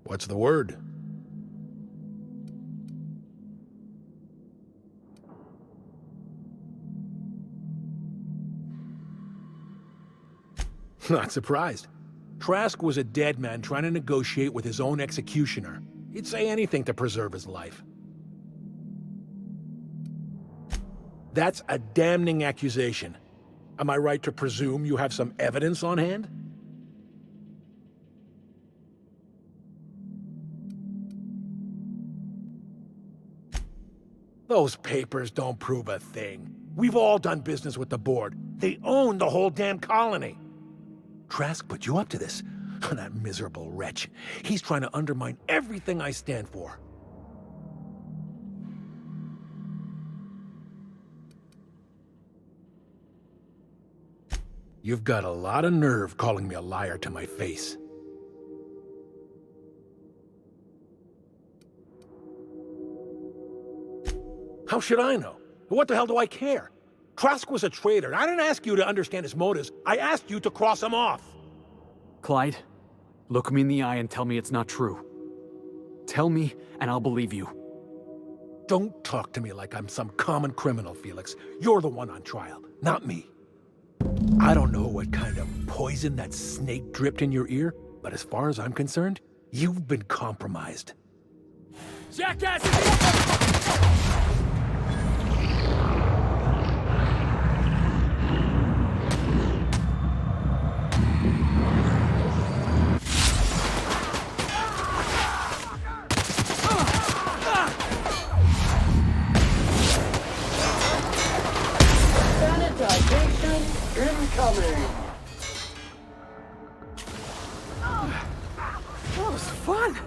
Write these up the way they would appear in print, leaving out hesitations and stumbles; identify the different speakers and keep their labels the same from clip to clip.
Speaker 1: What's the word? Not surprised. Trask was a dead man trying to negotiate with his own executioner. He'd say anything to preserve his life. That's a damning accusation. Am I right to presume you have some evidence on hand? Those papers don't prove a thing. We've all done business with the board. They own the whole damn colony. Trask put you up to this. That miserable wretch. He's trying to undermine everything I stand for. You've got a lot of nerve calling me a liar to my face. How should I know? What the hell do I care? Trask was a traitor, and I didn't ask you to understand his motives. I asked you to cross him off.
Speaker 2: Clyde, look me in the eye and tell me it's not true. Tell me, and I'll believe you.
Speaker 1: Don't talk to me like I'm some common criminal, Felix. You're the one on trial, not me. I don't know what kind of poison that snake dripped in your ear, but as far as I'm concerned, you've been compromised.
Speaker 2: Jackass!
Speaker 3: Incoming!
Speaker 2: That was fun!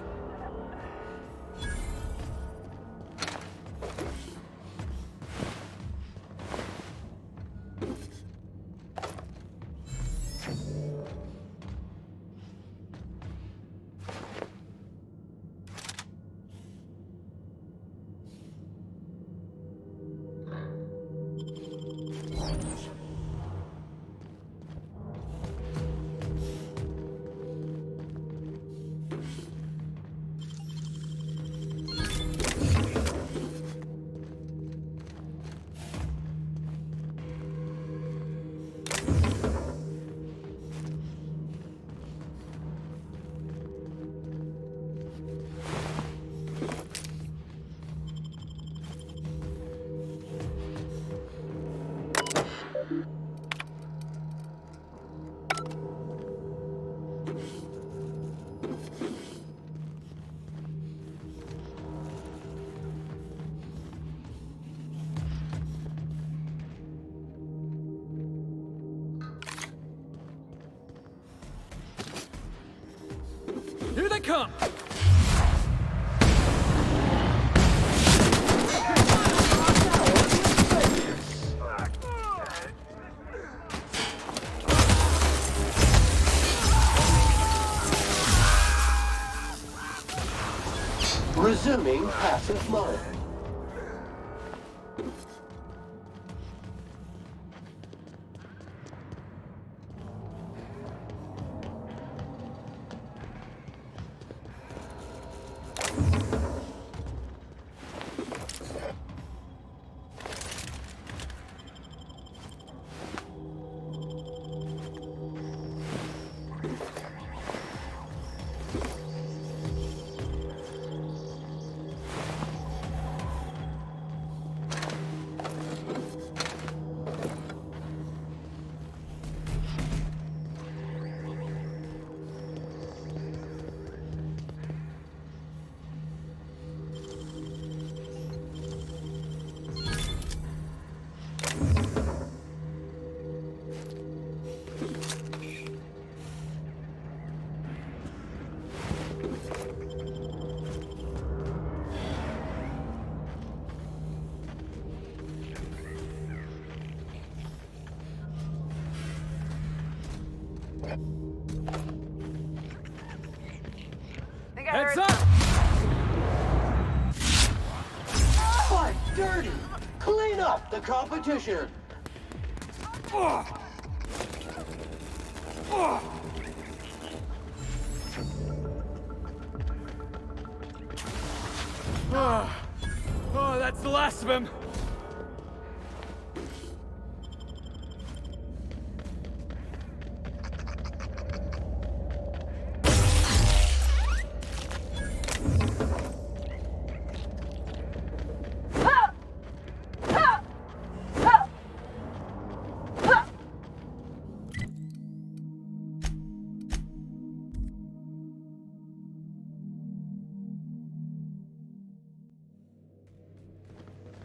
Speaker 2: Here they come!
Speaker 3: Resuming passive mode.
Speaker 2: Heads up!
Speaker 3: Fight dirty! Clean up the competition!
Speaker 2: that's the last of him.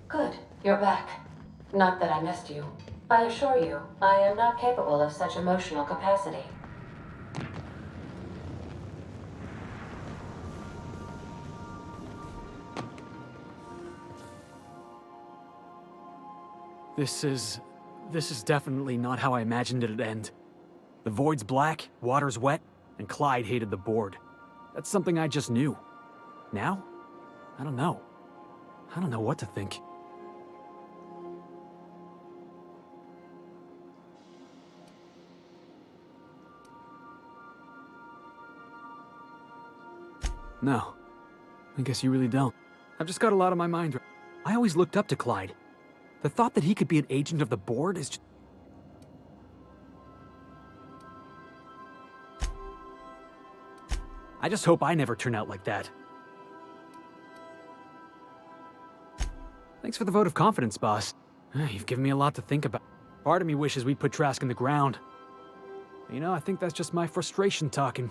Speaker 4: Good, you're back. Not that I missed you. I assure you, I am not capable of such emotional capacity.
Speaker 2: This is definitely not how I imagined it'd end. The void's black, water's wet, and Clyde hated the board. That's something I just knew. Now? I don't know. I don't know what to think. No. I guess you really don't. I've just got a lot on my mind. I always looked up to Clyde. The thought that he could be an agent of the board is just... I just hope I never turn out like that. Thanks for the vote of confidence, boss. You've given me a lot to think about. Part of me wishes we'd put Trask in the ground. You know, I think that's just my frustration talking.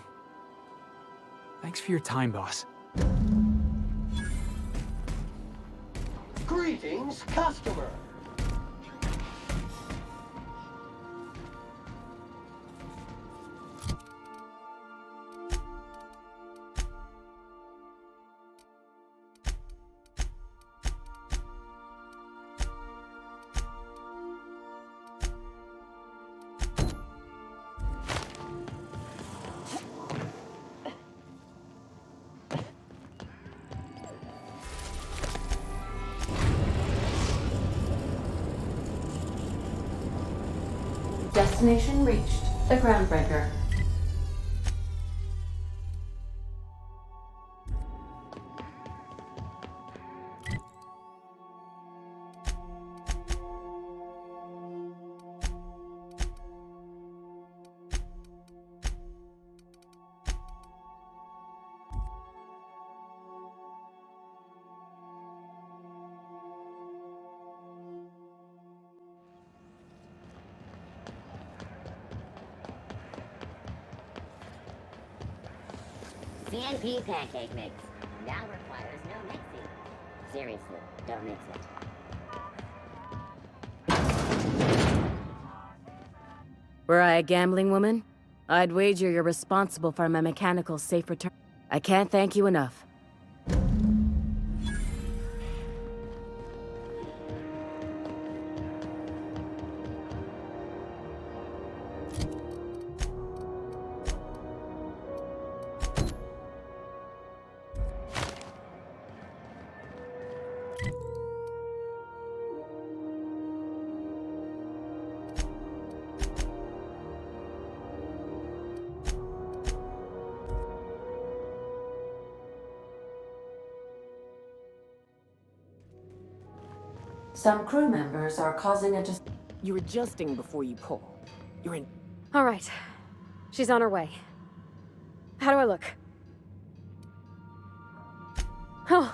Speaker 2: Thanks for your time, boss.
Speaker 3: Greetings, customer.
Speaker 4: Destination reached. The Groundbreaker.
Speaker 5: CNP pancake mix now requires no mixing. Seriously, don't mix it.
Speaker 6: Were I a gambling woman, I'd wager you're responsible for my mechanical safe return. I can't thank you enough.
Speaker 4: Some crew members are causing a
Speaker 6: You're adjusting before you pull. You're in.
Speaker 7: All right. She's on her way. How do I look? Oh,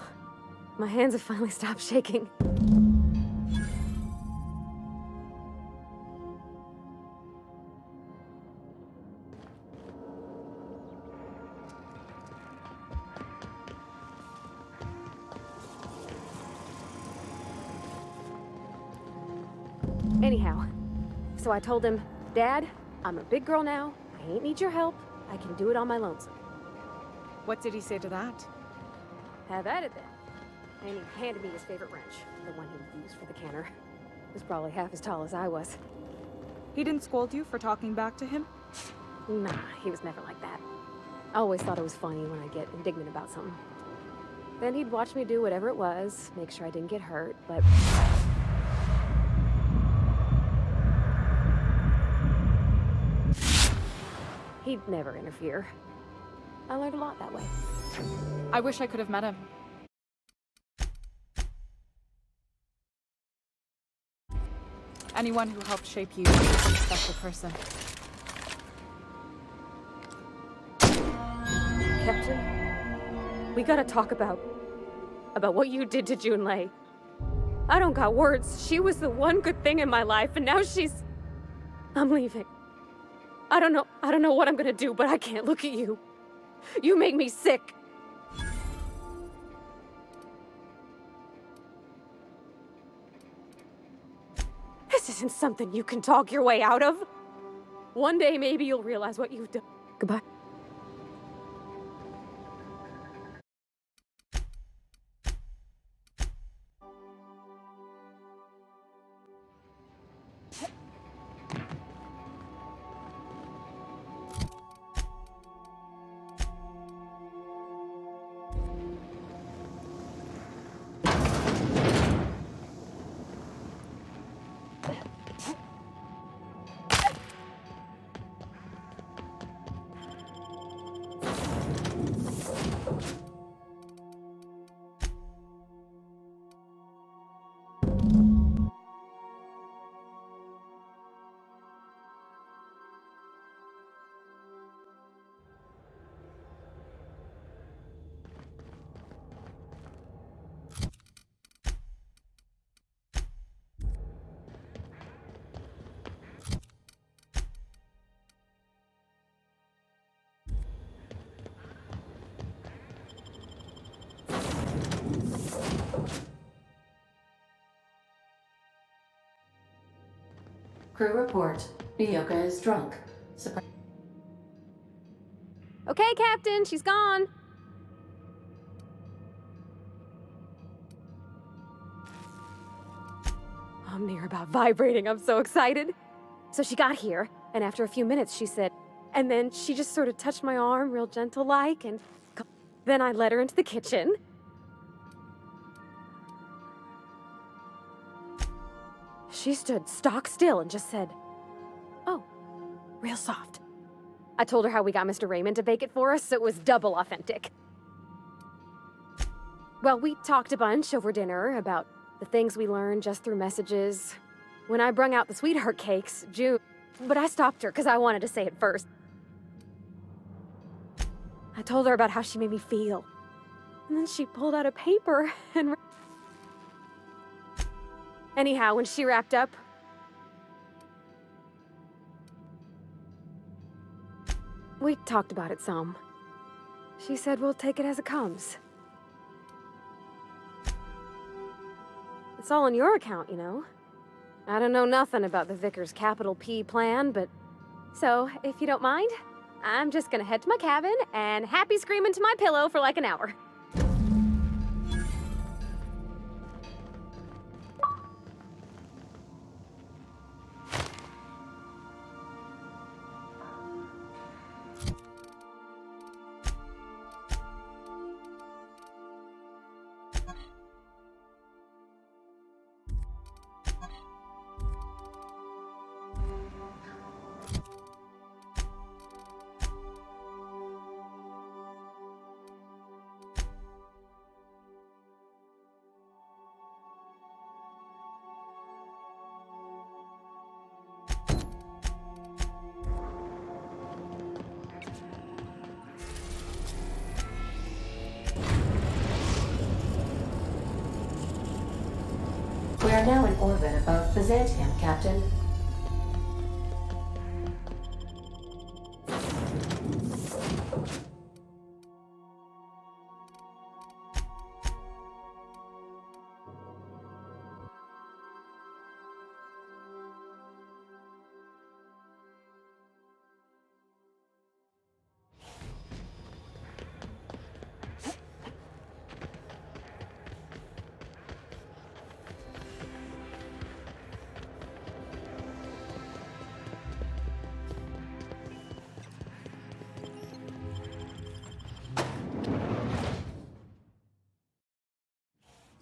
Speaker 7: my hands have finally stopped shaking. Anyhow, so I told him, Dad, I'm a big girl now. I ain't need your help. I can do it on my lonesome.
Speaker 8: What did he say to that?
Speaker 7: Have at it then. And he handed me his favorite wrench, the one he used for the canner. He was probably half as tall as I was.
Speaker 8: He didn't scold you for talking back to him?
Speaker 7: Nah, he was never like that. I always thought it was funny when I get indignant about something. Then he'd watch me do whatever it was, make sure I didn't get hurt, but... he'd never interfere. I learned a lot that way.
Speaker 8: I wish I could have met him. Anyone who helped shape you is a special person.
Speaker 7: Captain, we gotta talk about what you did to Junlei. I don't got words. She was the one good thing in my life, and now she's... I'm leaving. I don't know what I'm gonna do, but I can't look at you. You make me sick. This isn't something you can talk your way out of. One day, maybe you'll realize what you've done. Goodbye.
Speaker 4: Crew report. Bioka is drunk.
Speaker 7: Okay, Captain, she's gone. I'm near about vibrating. I'm so excited. So she got here, and after a few minutes, she said, and then she just sort of touched my arm real gentle-like, and then I led her into the kitchen. She stood stock still and just said, "Oh, real soft." I told her how we got Mr. Raymond to bake it for us, so it was double authentic. Well, we talked a bunch over dinner about the things we learned just through messages. When I brung out the sweetheart cakes, June... But I stopped her because I wanted to say it first. I told her about how she made me feel. And then she pulled out a paper and... Anyhow, when she wrapped up... We talked about it some. She said we'll take it as it comes. It's all on your account, you know. I don't know nothing about the Vicar's capital P plan, but... So, if you don't mind, I'm just gonna head to my cabin and happy scream into my pillow for like an hour.
Speaker 4: We are now in orbit above Byzantium, Captain.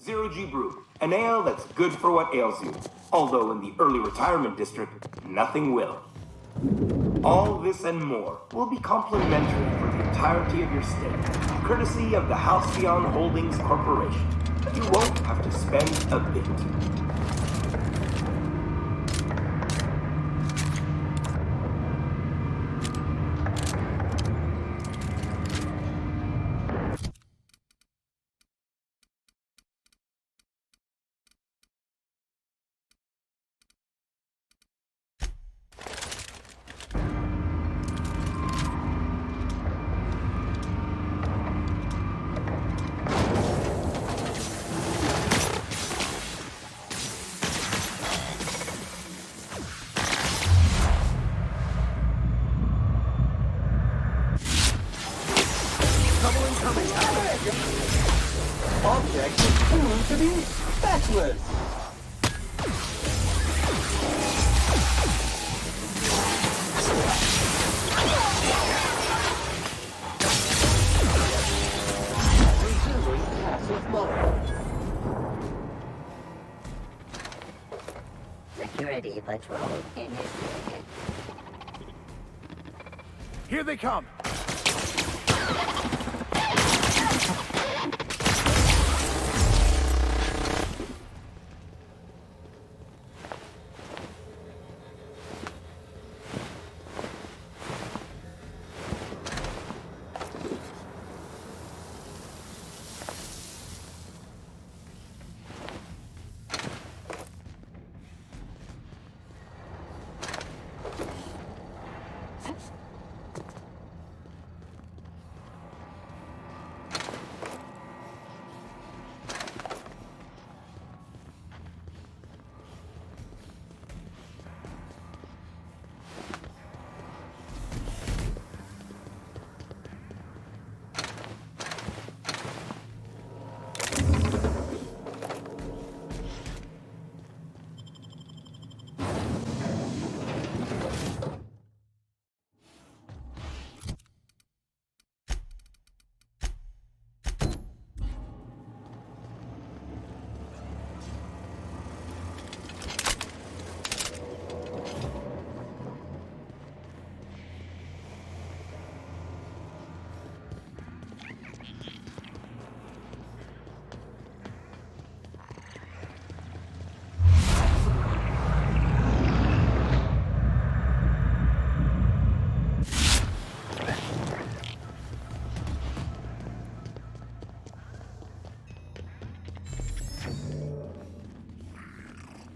Speaker 9: Zero G Brew, an ale that's good for what ails you. Although in the early retirement district, nothing will. All this and more will be complimentary for the entirety of your stay, courtesy of the Halcyon Holdings Corporation. You won't have to spend a bit.
Speaker 3: Object is tuned to be feckless. Resuming passive mode.
Speaker 5: Security patrol initiated.
Speaker 1: Here they come!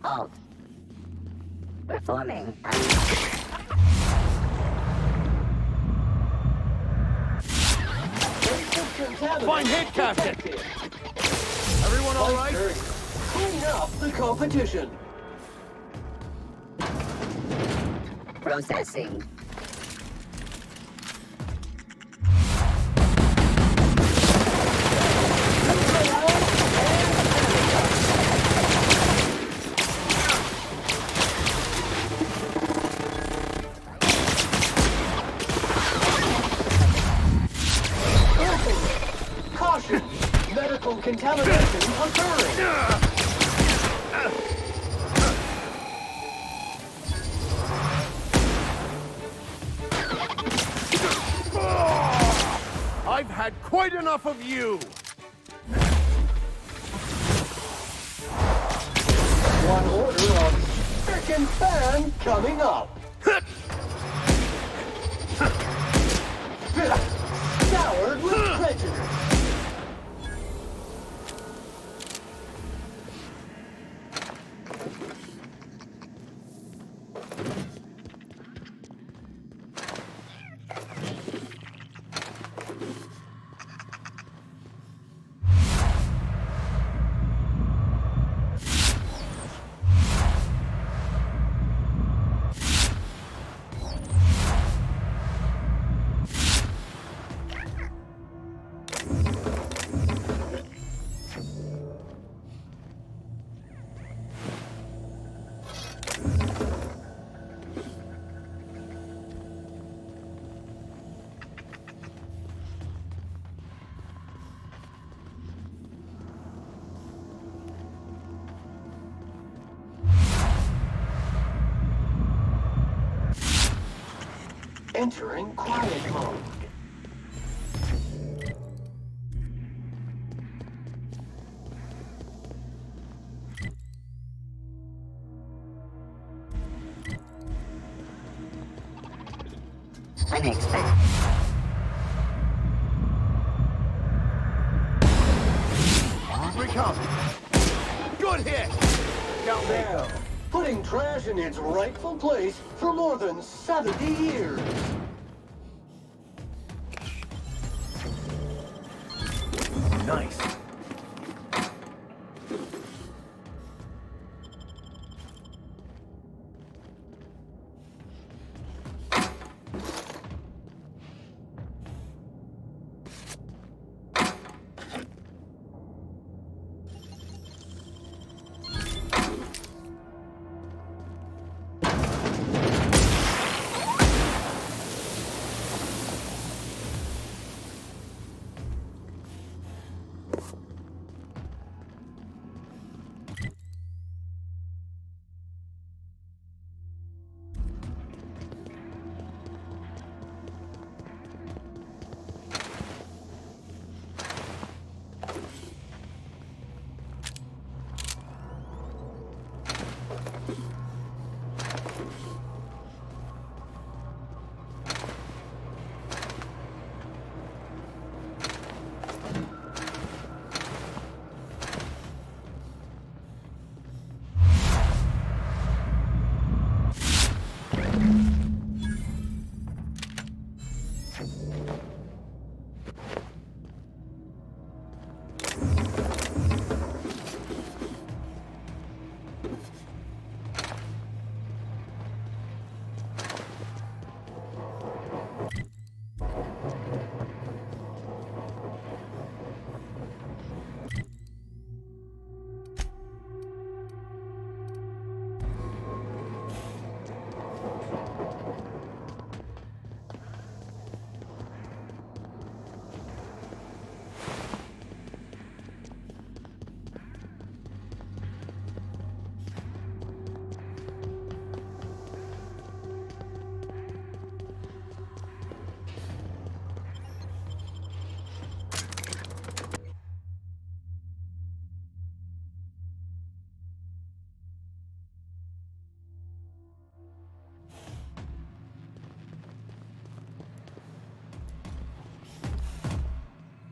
Speaker 5: Halt. Performing.
Speaker 3: Fine hit, Captain!
Speaker 1: Everyone all right?
Speaker 3: Clean up the competition.
Speaker 5: Processing.
Speaker 3: Caution! Medical contamination occurring!
Speaker 1: I've had quite enough of you!
Speaker 3: One order of frickin' fan coming up! Soured with prejudice! Entering quiet mode.
Speaker 5: Unexpected.
Speaker 1: Recon! Good hit! Down they go.
Speaker 3: Putting trash in its rightful place for more than 70 years.
Speaker 1: Nice.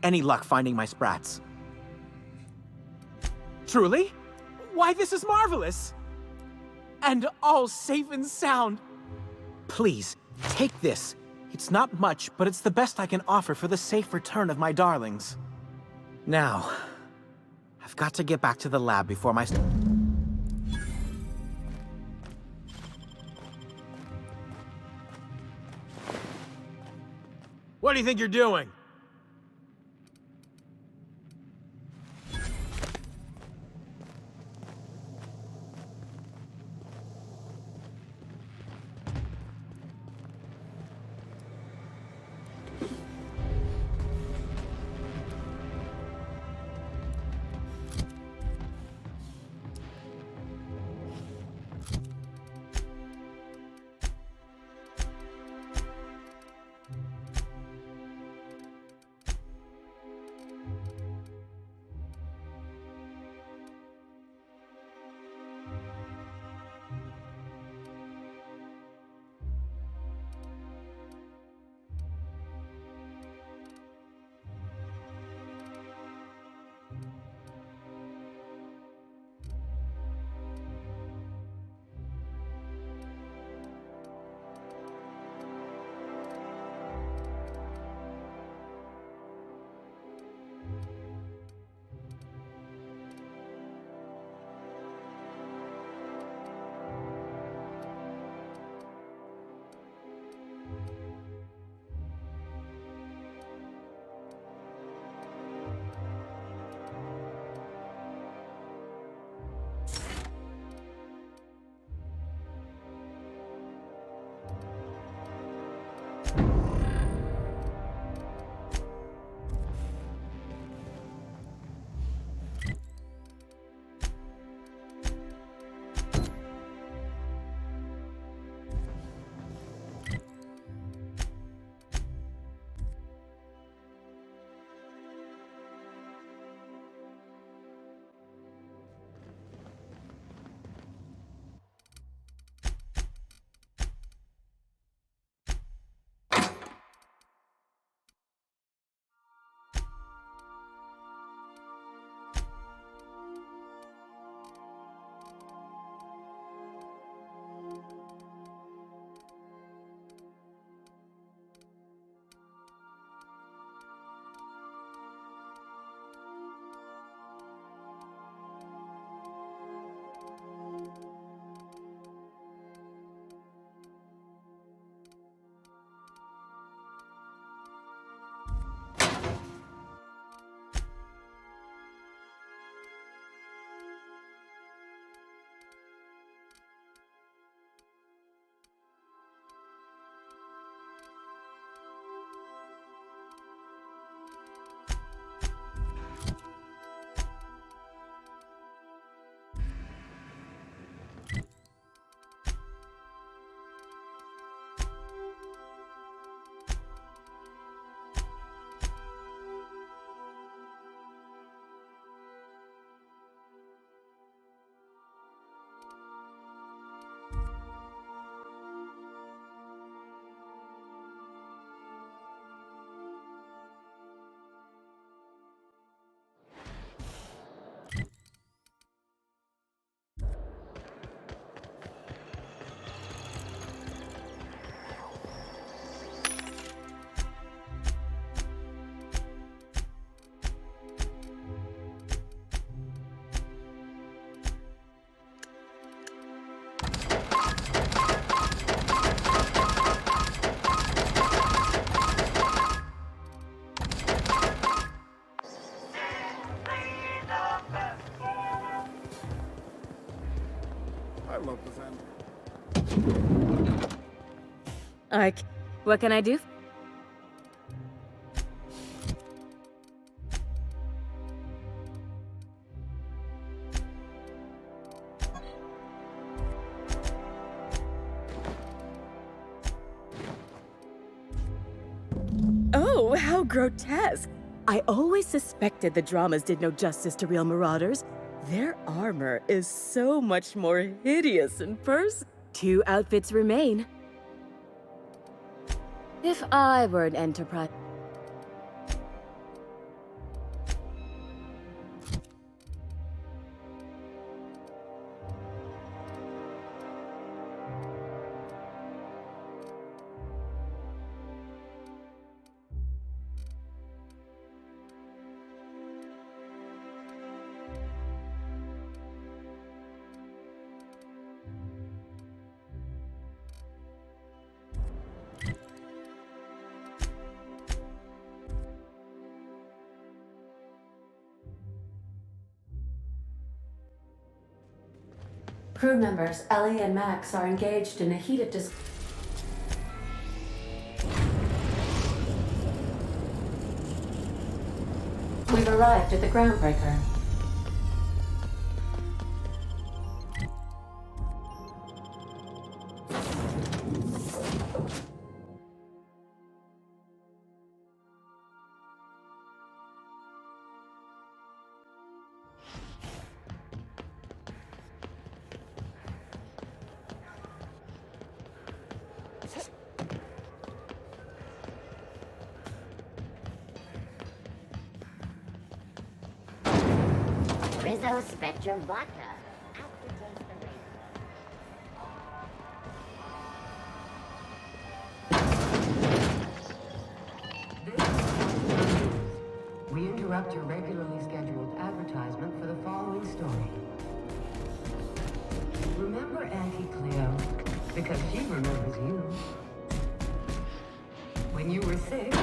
Speaker 10: any luck finding my sprats.
Speaker 2: Truly? Why, this is marvelous! And all safe and sound.
Speaker 10: Please, take this. It's not much, but it's the best I can offer for the safe return of my darlings. Now, I've got to get back to the lab before my...
Speaker 1: What do you think you're doing?
Speaker 6: What can I do? Oh, how grotesque! I always suspected the dramas did no justice to real marauders. Their armor is so much more hideous in person. 2 outfits remain. If I were an Enterprise...
Speaker 4: Crew members Ellie and Max are engaged in a heated We've arrived at the groundbreaker.
Speaker 5: Rizzo Spectrum Vodka. Aftertaste the rain.
Speaker 11: We interrupt your regularly scheduled advertisement for the following story. Remember Auntie Cleo? Because she remembers you. When you were sick,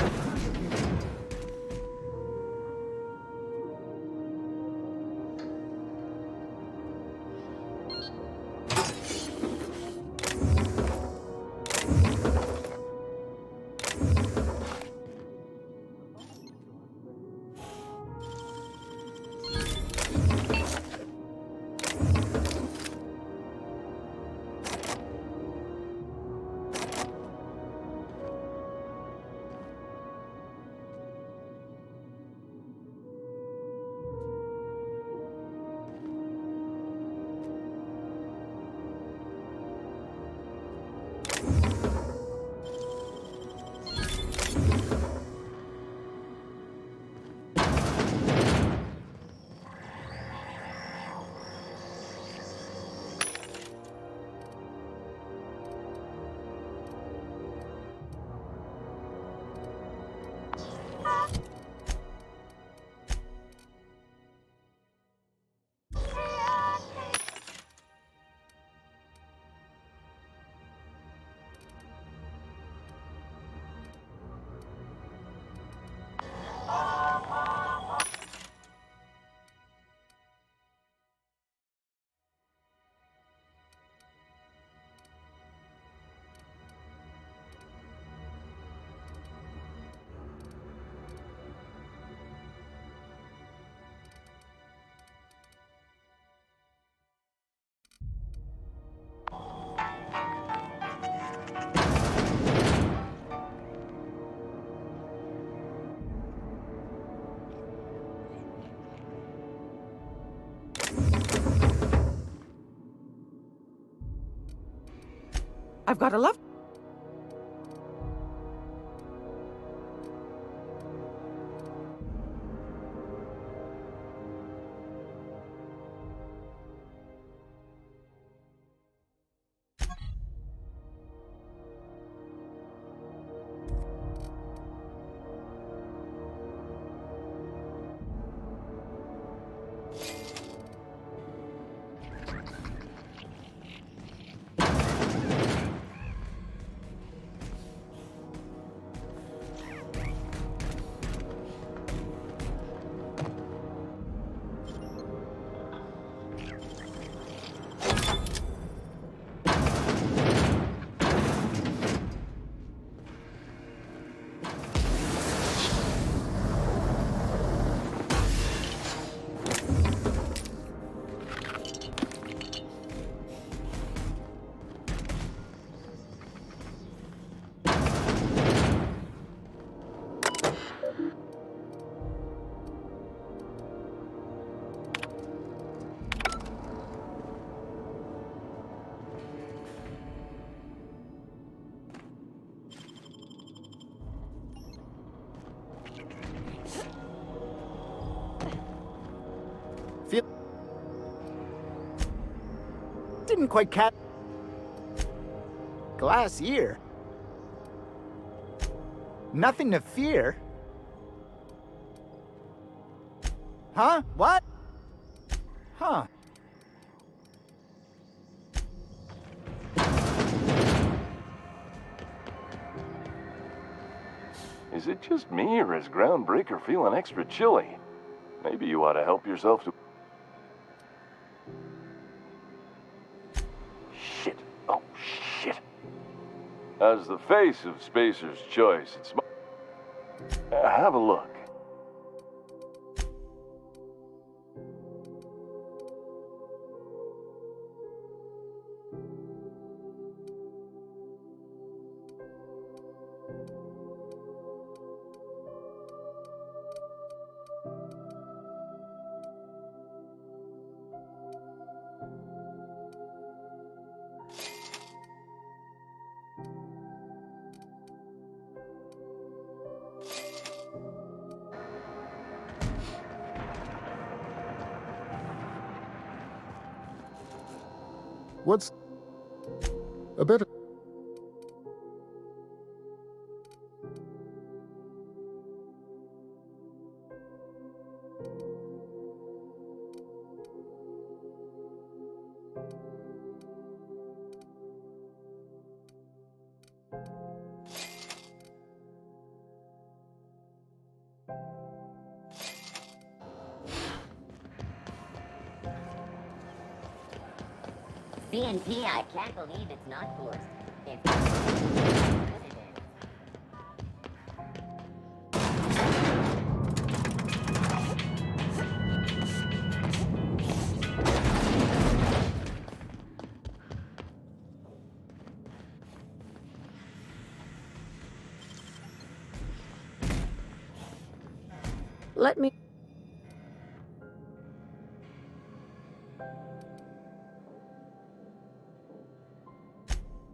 Speaker 6: I've got a love.
Speaker 10: Didn't quite catch. Glass ear. Nothing to fear. Huh? What? Huh.
Speaker 12: Is it just me, or is Groundbreaker feeling extra chilly? Maybe you ought to help yourself to... As the face of Spacer's Choice, it's have a look.
Speaker 13: What's a better...
Speaker 5: CNP, I can't believe it's not forced. If
Speaker 7: Let me...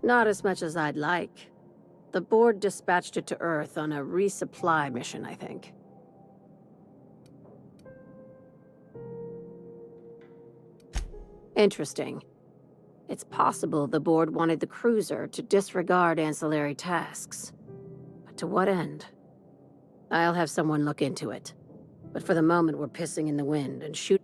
Speaker 7: Not as much as I'd like. The board dispatched it to Earth on a resupply mission, I think. Interesting. It's possible the board wanted the cruiser to disregard ancillary tasks. But to what end? I'll have someone look into it. But for the moment, we're pissing in the wind and shoot.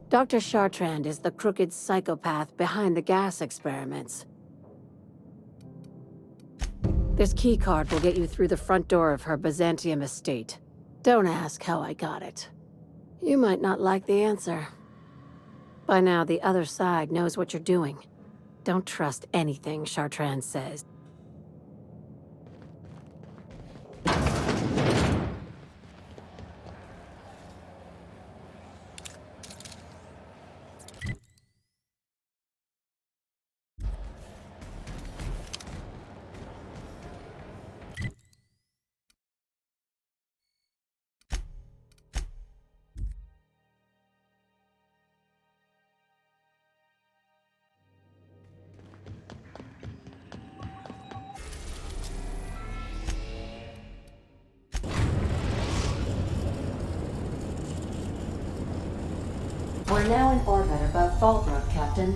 Speaker 7: Dr. Chartrand is the crooked psychopath behind the gas experiments. This keycard will get you through the front door of her Byzantium estate. Don't ask how I got it. You might not like the answer. By now, the other side knows what you're doing. Don't trust anything Chartrand says.
Speaker 4: We're now in orbit above Fallbrook, Captain.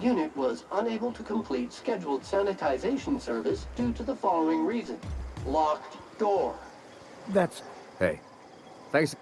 Speaker 3: Unit was unable to complete scheduled sanitization service due to the following reason. Locked door.
Speaker 14: That's... Hey. Thanks.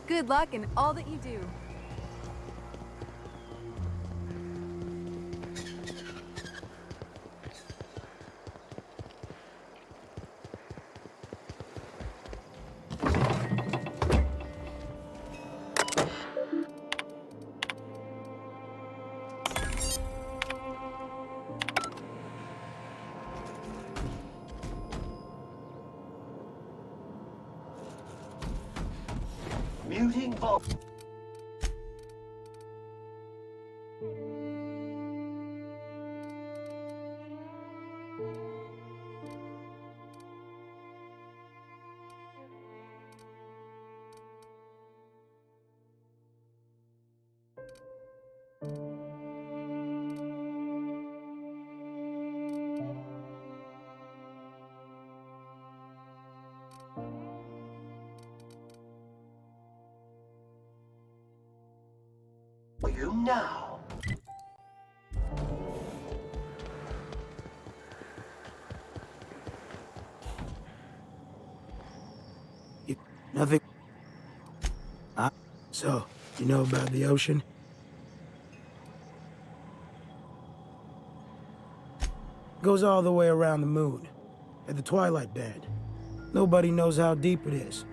Speaker 8: Good luck in all that you do.
Speaker 3: Muting vol. You now.
Speaker 15: Nothing. So, you know about the ocean? Goes all the way around the moon, at the twilight band. Nobody knows how deep it is.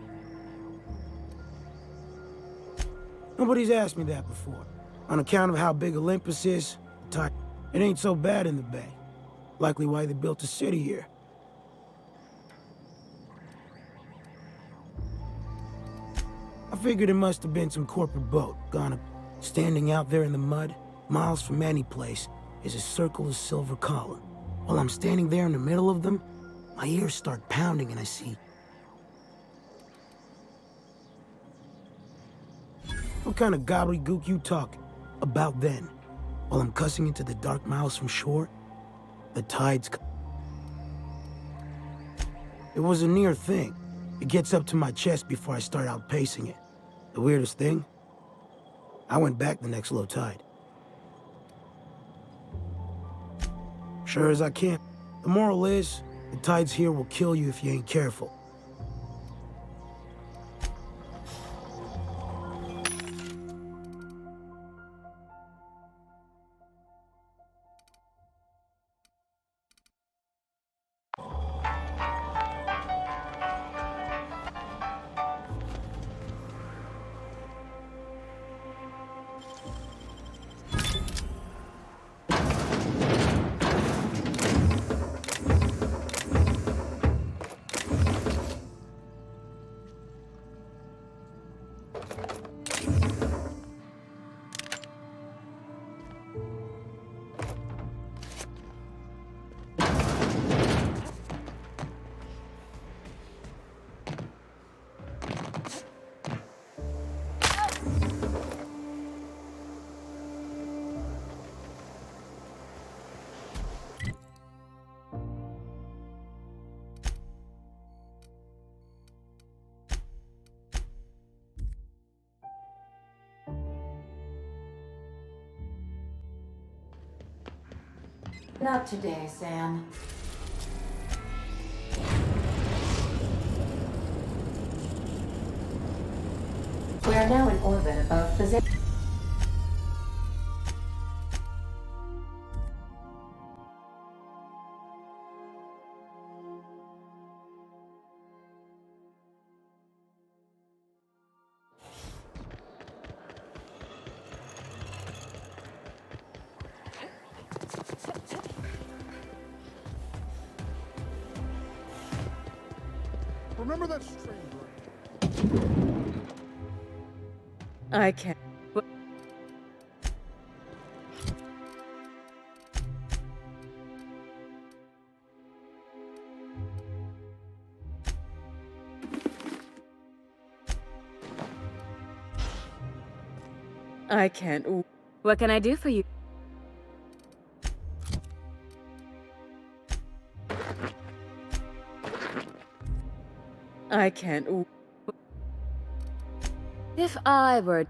Speaker 15: Nobody's asked me that before. On account of how big Olympus is, it ain't so bad in the bay. Likely why they built a city here. I figured it must have been some corporate boat, standing out there in the mud, miles from any place, is a circle of silver column. While I'm standing there in the middle of them, my ears start pounding and I see... What kind of gobbledygook you talking about then? While I'm cussing into the dark miles from shore, the tide's... It was a near thing. It gets up to my chest before I start outpacing it. The weirdest thing? I went back the next low tide. Sure as I can. The moral is, the tides here will kill you if you ain't careful.
Speaker 4: Not today, Sam. We are now in orbit above position.
Speaker 13: Remember that string?
Speaker 6: I can't. I can't. What can I do for you? I can't. If I were...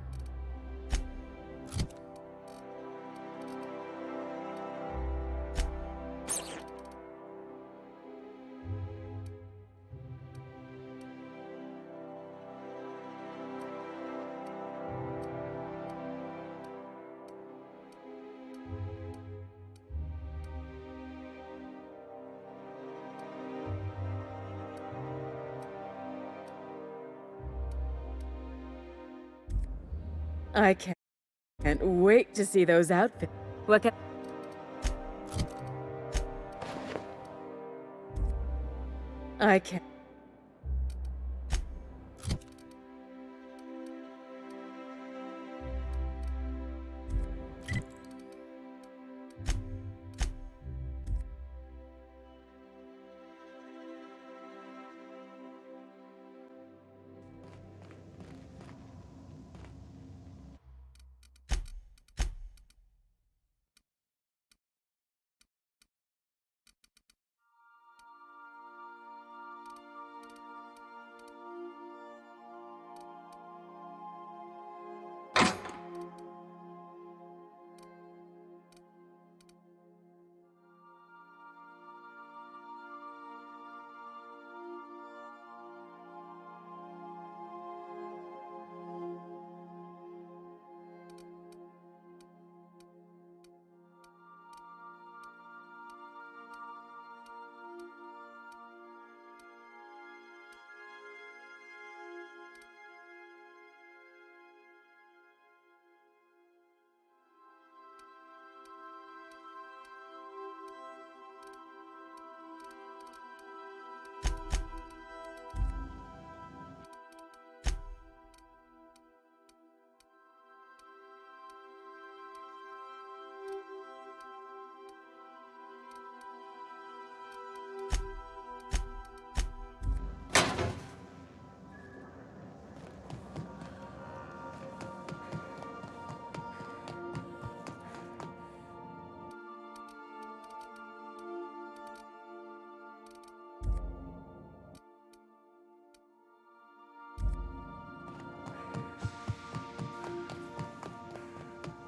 Speaker 6: I can't wait to see those outfits. What can... I can't...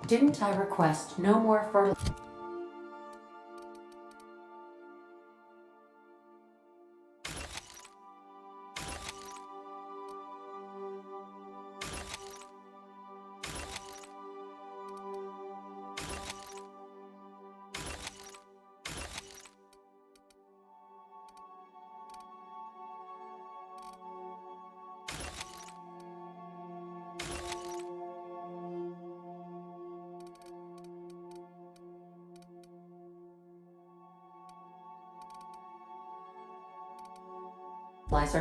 Speaker 4: Didn't I request no more fertilizer?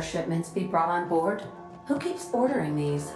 Speaker 4: Shipments be brought on board? Who keeps ordering these?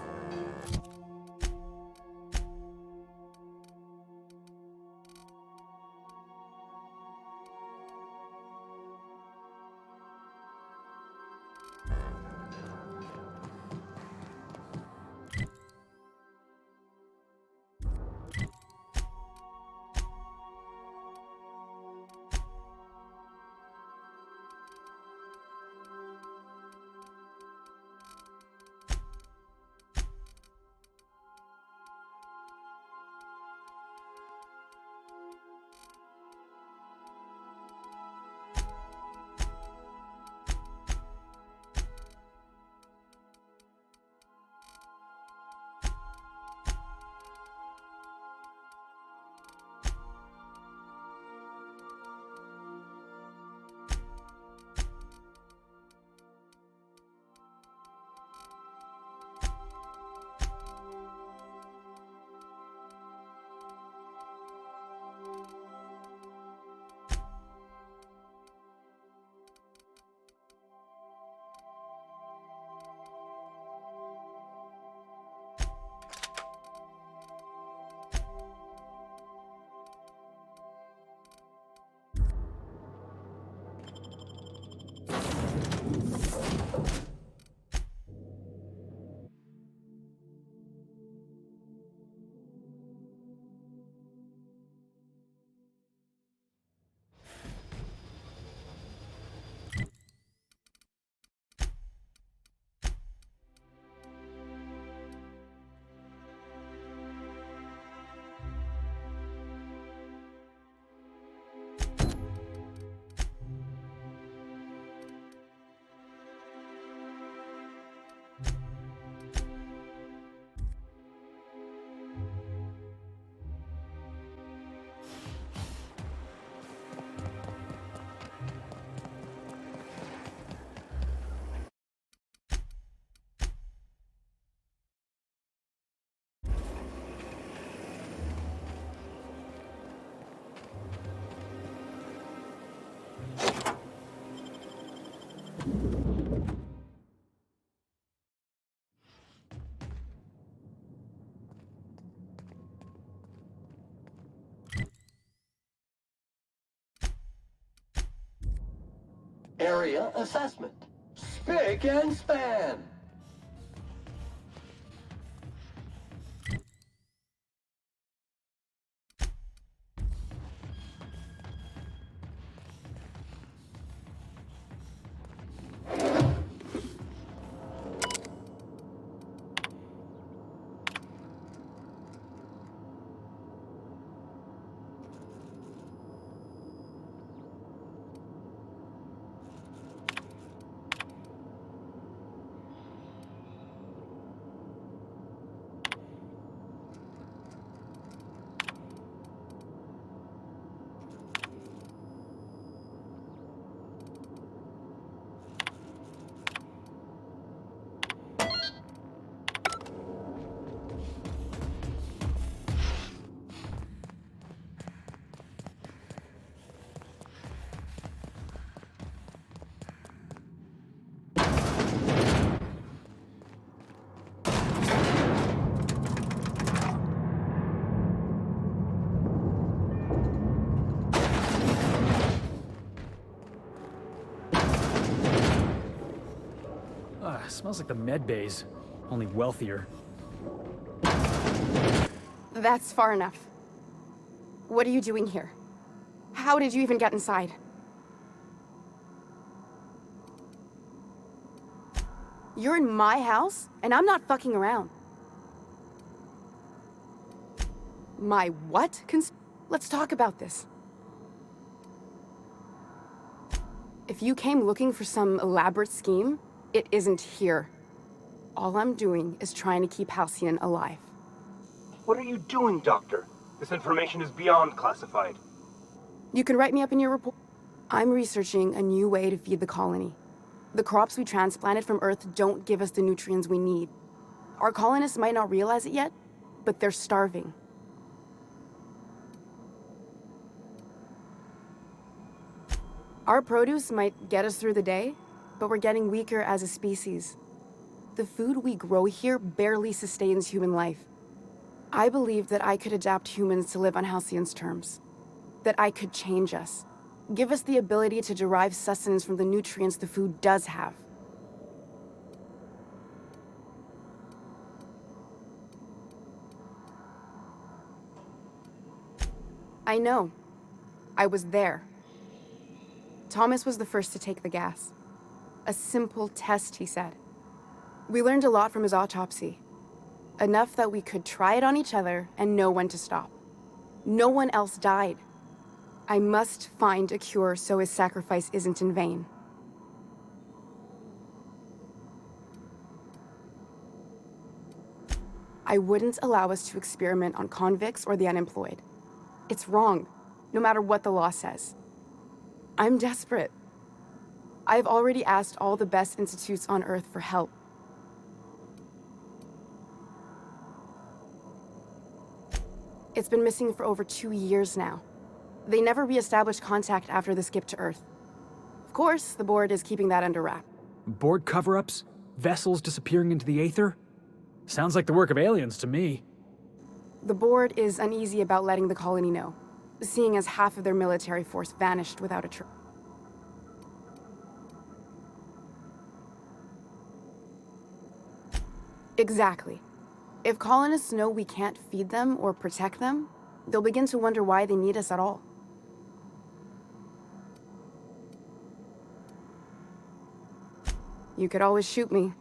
Speaker 3: Area assessment. Spick and span.
Speaker 2: Smells like the med bays, only wealthier.
Speaker 16: That's far enough. What are you doing here? How did you even get inside? You're in my house, and I'm not fucking around. My what? Let's talk about this. If you came looking for some elaborate scheme, it isn't here. All I'm doing is trying to keep Halcyon alive.
Speaker 9: What are you doing, Doctor? This information is beyond classified.
Speaker 16: You can write me up in your report. I'm researching a new way to feed the colony. The crops we transplanted from Earth don't give us the nutrients we need. Our colonists might not realize it yet, but they're starving. Our produce might get us through the day, but we're getting weaker as a species. The food we grow here barely sustains human life. I believe that I could adapt humans to live on Halcyon's terms. That I could change us. Give us the ability to derive sustenance from the nutrients the food does have. I know. I was there. Thomas was the first to take the gas. A simple test, he said. We learned a lot from his autopsy. Enough that we could try it on each other and know when to stop. No one else died. I must find a cure so his sacrifice isn't in vain. I wouldn't allow us to experiment on convicts or the unemployed. It's wrong, no matter what the law says. I'm desperate. I've already asked all the best institutes on Earth for help. It's been missing for over 2 years now. They never re-established contact after the skip to Earth. Of course, the board is keeping that under wrap.
Speaker 2: Board cover-ups? Vessels disappearing into the aether? Sounds like the work of aliens to me.
Speaker 16: The board is uneasy about letting the colony know, seeing as half of their military force vanished without a trace. Exactly. If colonists know we can't feed them or protect them, they'll begin to wonder why they need us at all. You could always shoot me.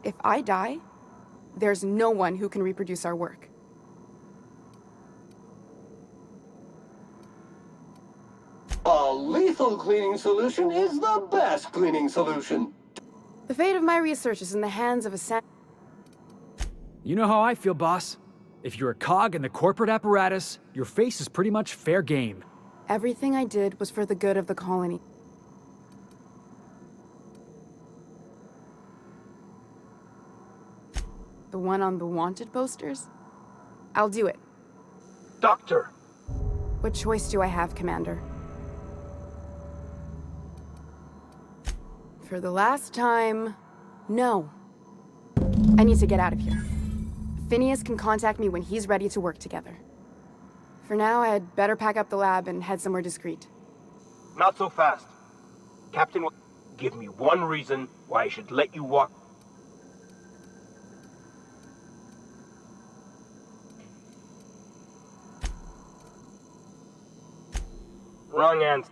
Speaker 16: If I die, there's no one who can reproduce our work.
Speaker 3: A lethal cleaning solution is the best cleaning solution.
Speaker 16: The fate of my research is in the hands of a
Speaker 2: You know how I feel, boss. If you're a cog in the corporate apparatus, your face is pretty much fair game.
Speaker 16: Everything I did was for the good of the colony. The one on the wanted posters? I'll do it.
Speaker 9: Doctor!
Speaker 16: What choice do I have, Commander? For the last time, no. I need to get out of here. Phineas can contact me when he's ready to work together. For now, I'd better pack up the lab and head somewhere discreet.
Speaker 9: Not so fast. Captain, give me one reason why I should let you walk. Wrong answer.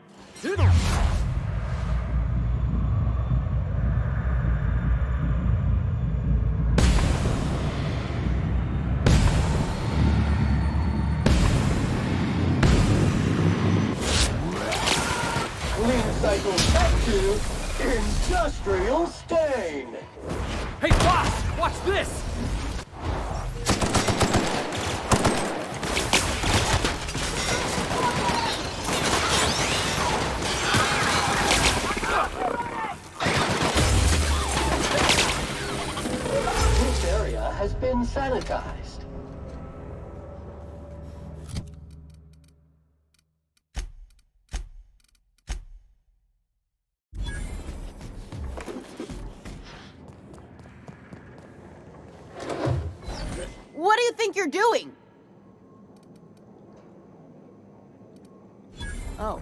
Speaker 3: Clean cycle back to industrial stain.
Speaker 2: Hey, boss! Watch this!
Speaker 3: This area has been sanitized.
Speaker 17: What do you think you're doing?
Speaker 16: Oh.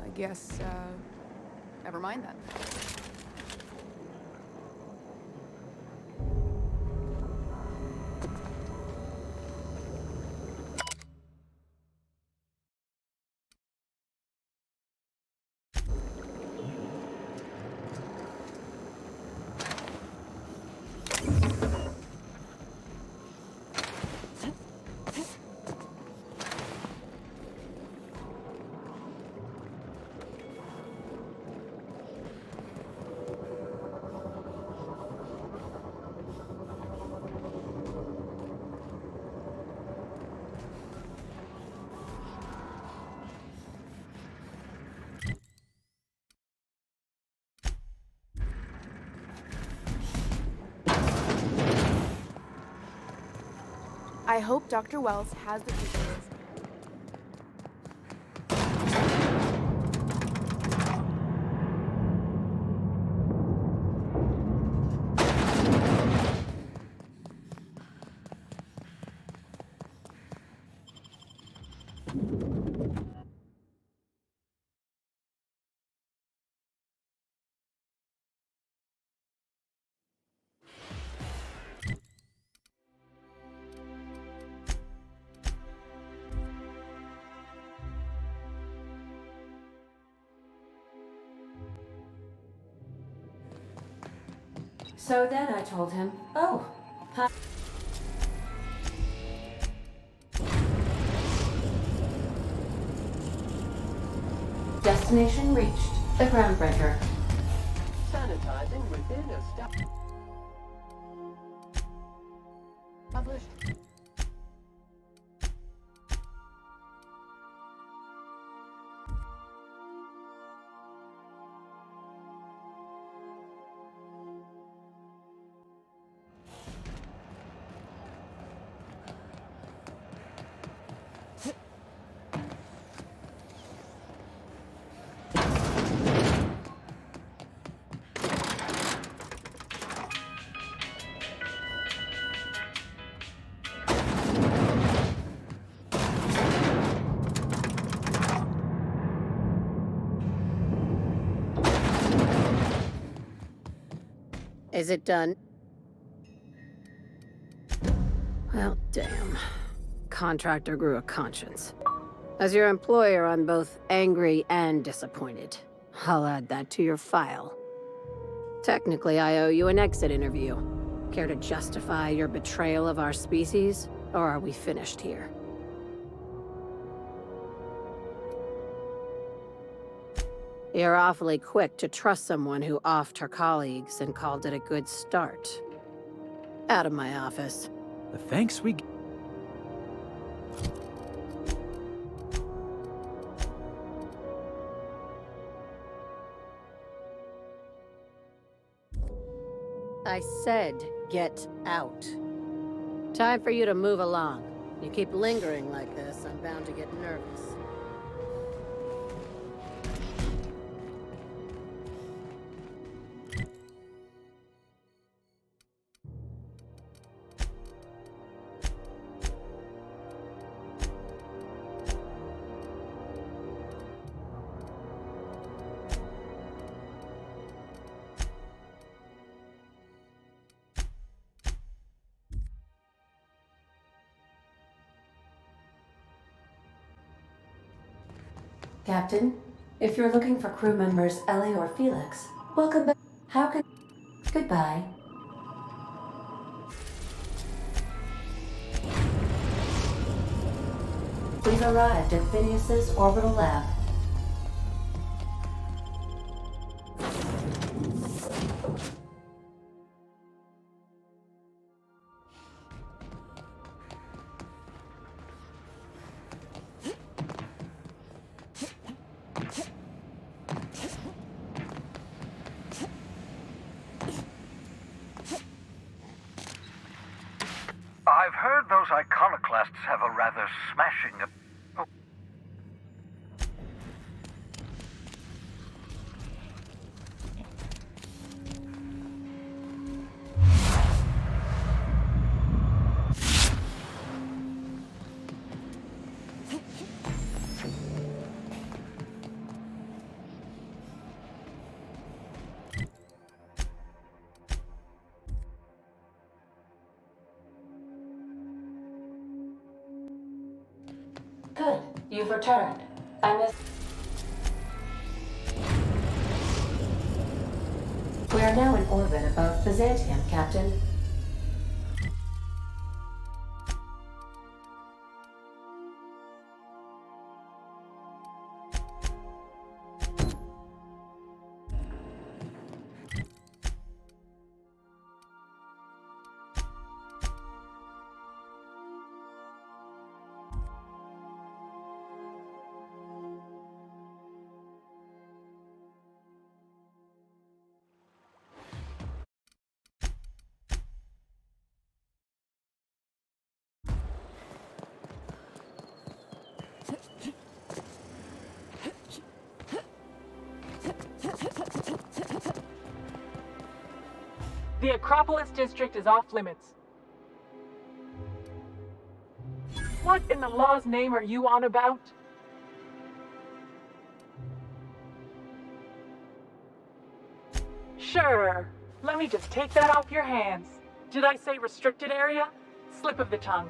Speaker 16: I guess, never mind then. I hope Dr. Wells has the resources.
Speaker 4: So then I told him, oh, hi. Destination reached. The groundbreaker.
Speaker 3: Sanitizing within established.
Speaker 17: Is it done? Well, damn. Contractor grew a conscience. As your employer, I'm both angry and disappointed. I'll add that to your file. Technically, I owe you an exit interview. Care to justify your betrayal of our species, or are we finished here? You're awfully quick to trust someone who offed her colleagues and called it a good start. Out of my office.
Speaker 2: The thanks we...
Speaker 17: I said, get out. Time for you to move along. You keep lingering like this, I'm bound to get nervous.
Speaker 4: Captain, if you're looking for crew members Ellie or Felix, welcome back. How can... Goodbye. We've arrived at Phineas's orbital lab.
Speaker 18: I've heard those iconoclasts have a rather smashing... Oh.
Speaker 4: Good. You've returned. I missed... We are now in orbit above Byzantium, Captain.
Speaker 19: The Acropolis district is off limits. What in the law's name are you on about? Sure. Let me just take that off your hands. Did I say restricted area? Slip of the tongue.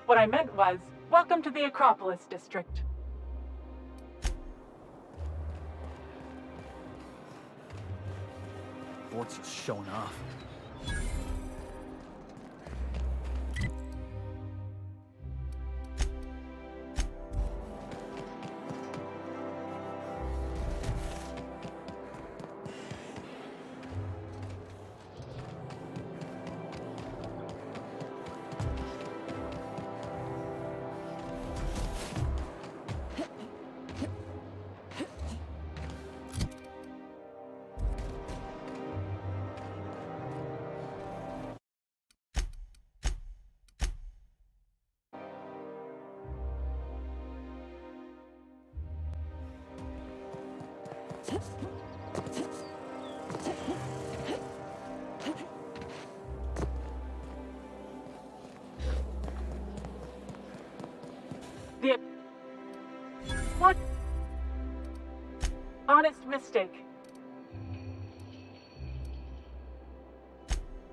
Speaker 19: What I meant was, welcome to the Acropolis district.
Speaker 2: Bort's just showing off.
Speaker 19: What? Honest mistake.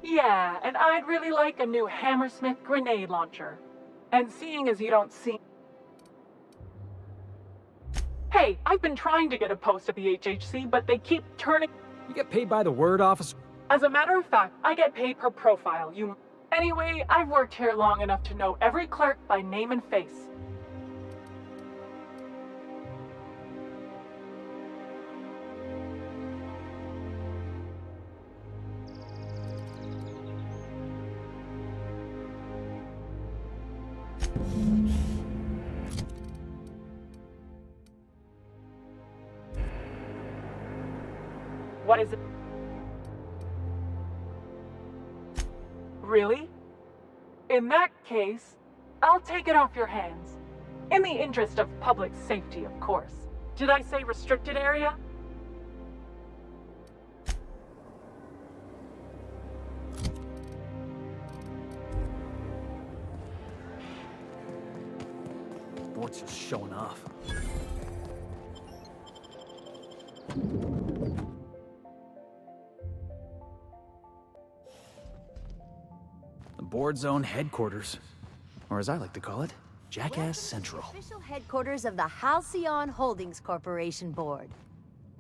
Speaker 19: Yeah, and I'd really like a new Hammersmith grenade launcher. And seeing as you don't see... Hey, I've been trying to get a post at the HHC, but they keep turning...
Speaker 2: You get paid by the word, officer?
Speaker 19: As a matter of fact, I get paid per profile. Anyway, I've worked here long enough to know every clerk by name and face. What is it? Really? In that case, I'll take it off your hands. In the interest of public safety, of course. Did I say restricted area?
Speaker 2: Bort's just showing off. The board's own headquarters. Or as I like to call it, Jackass Central.
Speaker 20: Official headquarters of the Halcyon Holdings Corporation Board.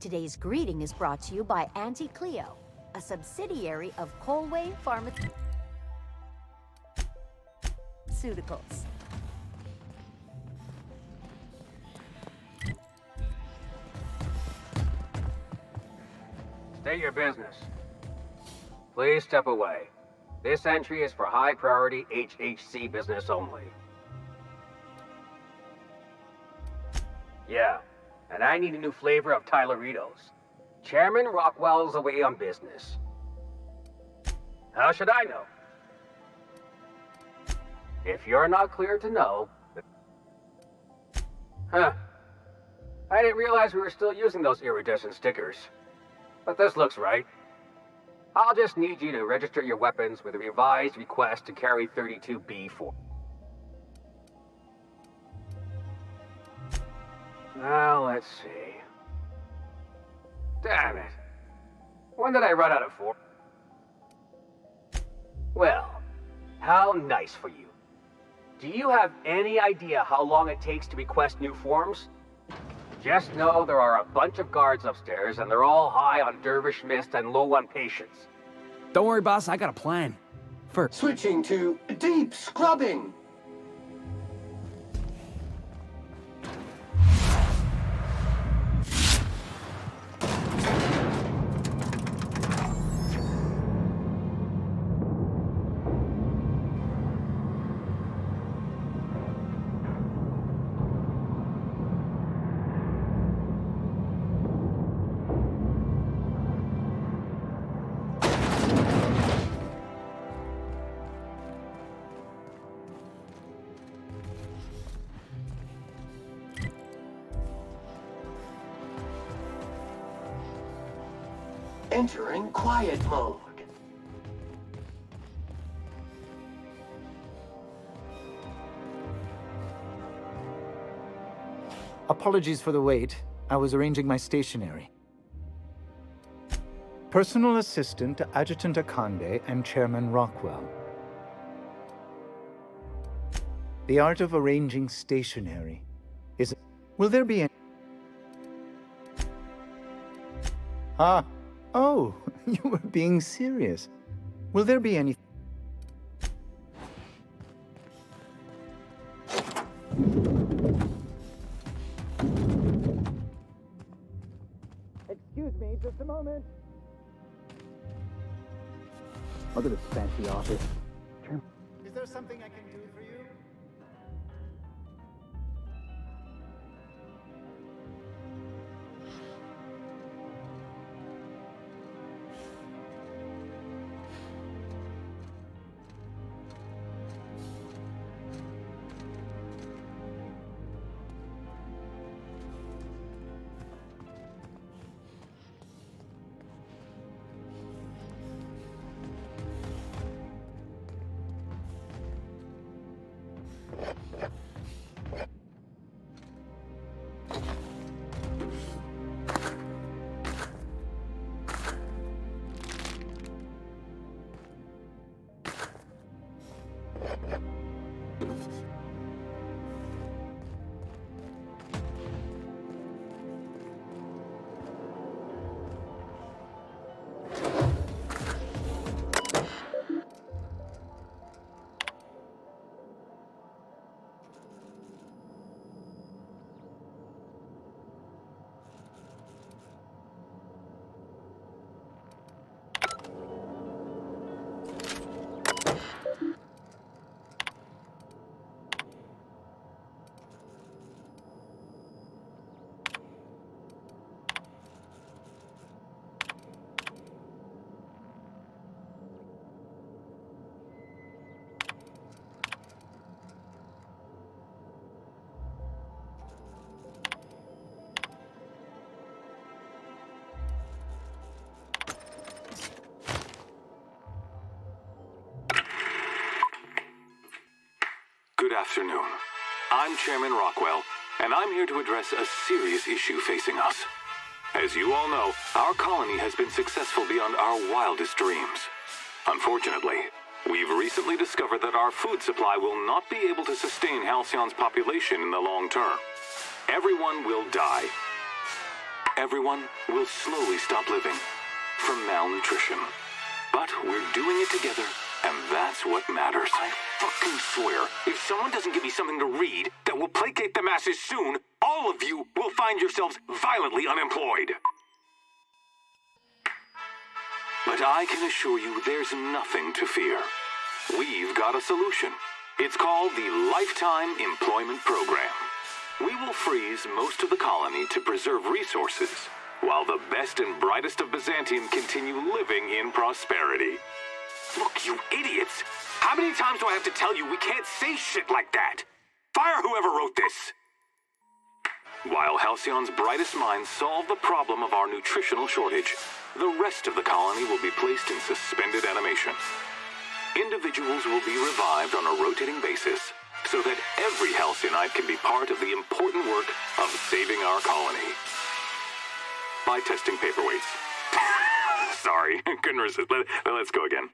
Speaker 20: Today's greeting is brought to you by Auntie Cleo, a subsidiary of Colway Pharmaceuticals.
Speaker 21: State your business. Please step away. This entry is for high-priority HHC business only. Yeah, and I need a new flavor of Tyleritos. Chairman Rockwell's away on business. How should I know? If you're not clear to know... Huh. I didn't realize we were still using those iridescent stickers. But this looks right. I'll just need you to register your weapons with a revised request to carry 32B4. Now, let's see. Damn it. When did I run out of form? Well, how nice for you. Do you have any idea how long it takes to request new forms? Just know there are a bunch of guards upstairs, and they're all high on dervish mist and low on patience.
Speaker 2: Don't worry, boss. I got a plan. First,
Speaker 3: Switching to deep scrubbing. Entering quiet mode.
Speaker 22: Apologies for the wait. I was arranging my stationery. Personal Assistant to Adjutant Akande and Chairman Rockwell. The art of arranging stationery is... Will there be any... Ah, oh, you were being serious. Will there be any... Excuse me, just a moment. Look at this fancy office. Is there something I can do for you?
Speaker 23: Good afternoon. I'm Chairman Rockwell, and I'm here to address a serious issue facing us. As you all know, our colony has been successful beyond our wildest dreams. Unfortunately, We've recently discovered that our food supply will not be able to sustain Halcyon's population in the long term. Everyone will die. Everyone will slowly stop living from malnutrition. But we're doing it together, and that's what matters. I fucking swear, if someone doesn't give me something to read that will placate the masses soon, all of you will find yourselves violently unemployed. But I can assure you there's nothing to fear. We've got a solution. It's called the Lifetime Employment Program. We will freeze most of the colony to preserve resources, while the best and brightest of Byzantium continue living in prosperity. Look, you idiots! How many times do I have to tell you we can't say shit like that? Fire whoever wrote this! While Halcyon's brightest minds solve the problem of our nutritional shortage, the rest of the colony will be placed in suspended animation. Individuals will be revived on a rotating basis, so that every Halcyonite can be part of the important work of saving our colony. By testing paperweights. Sorry, couldn't resist. Let's go again.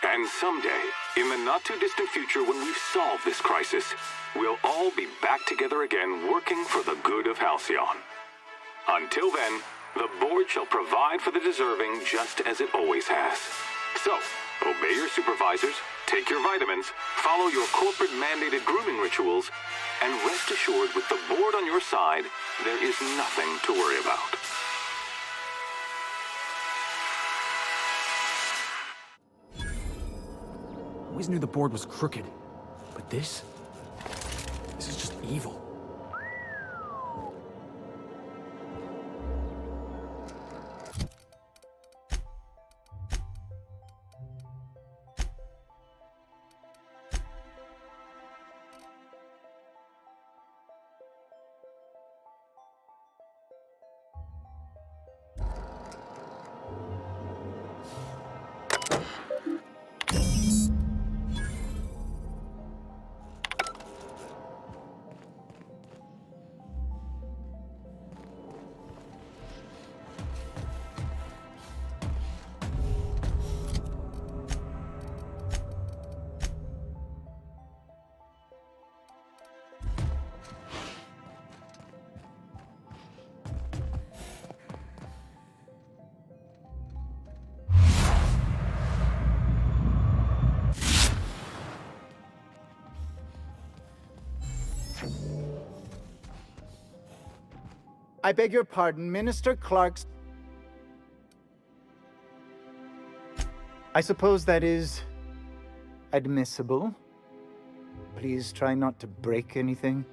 Speaker 23: And someday, in the not-too-distant future when we've solved this crisis, we'll all be back together again working for the good of Halcyon. Until then, the board shall provide for the deserving just as it always has. So, obey your supervisors, take your vitamins, follow your corporate-mandated grooming rituals, and rest assured with the board on your side, there is nothing to worry about.
Speaker 2: Always knew the board was crooked, but this is just evil.
Speaker 22: I beg your pardon, Minister Clark's... I suppose that is... admissible. Please try not to break anything.